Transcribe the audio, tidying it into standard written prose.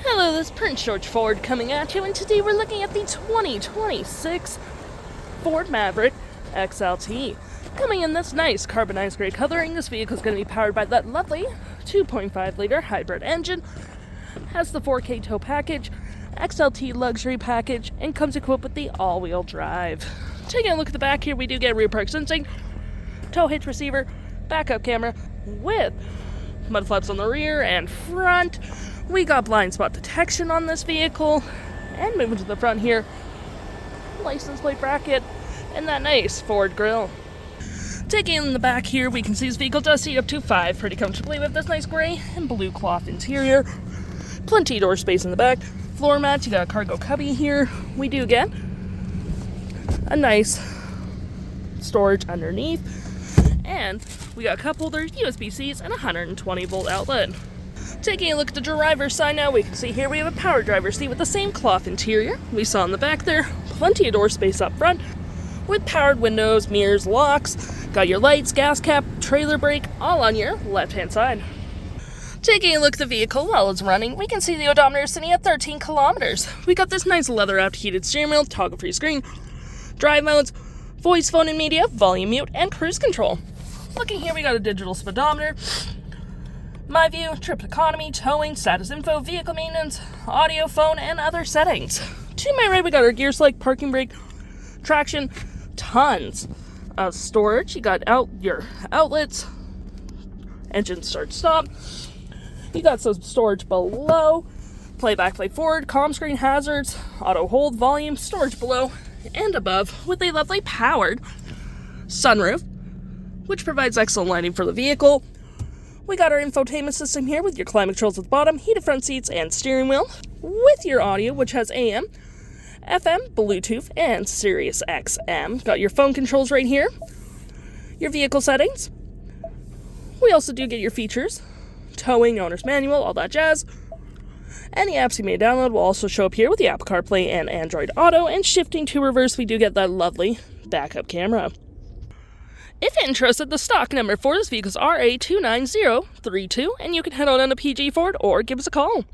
Hello, this is Prince George Ford coming at you, and today we're looking at the 2026 Ford Maverick XLT. Coming in this nice carbonized gray coloring, this vehicle is going to be powered by that lovely 2.5-liter hybrid engine, has the 4K tow package, XLT Luxury Package, and comes equipped with the all-wheel drive. Taking a look at the back here, we do get rear park sensing, tow hitch receiver, backup camera with mud flaps on the rear and front. We got blind spot detection on this vehicle. And moving to the front here, license plate bracket and that nice Ford grille. Taking in the back here, we can see this vehicle does seat up to 5 pretty comfortably with this nice gray and blue cloth interior. Plenty of door space in the back. Floor mats, you got a cargo cubby here. We do get a nice storage underneath. And we got cup holders, USB-Cs, and a 120-volt outlet. Taking a look at the driver's side now, we can see here we have a power driver's seat with the same cloth interior we saw in the back there. Plenty of door space up front with powered windows, mirrors, locks. Got your lights, gas cap, trailer brake, all on your left-hand side. Taking a look at the vehicle while it's running, we can see the odometer sitting at 13 kilometers. We got this nice leather-wrapped heated steering wheel, toggle-free screen, drive modes, voice, phone and media, volume mute, and cruise control. Looking here, we got a digital speedometer, my view, trip economy, towing, status info, vehicle maintenance, audio, phone, and other settings. To my right, we got our gear select, parking brake, traction, tons of storage. You got your outlets, engine start stop. You got some storage below, play back, play forward, comm screen, hazards, auto hold, volume, storage below and above with a lovely powered sunroof, which provides excellent lighting for the vehicle. We got our infotainment system here with your climate controls at the bottom, heated front seats, and steering wheel, with your audio, which has AM, FM, Bluetooth, and Sirius XM. Got your phone controls right here, your vehicle settings. We also do get your features, towing, owner's manual, all that jazz. Any apps you may download will also show up here with the Apple CarPlay and Android Auto, and shifting to reverse, we do get that lovely backup camera. If you're interested, the stock number for this vehicle is RA29032, and you can head on down to PG Ford or give us a call.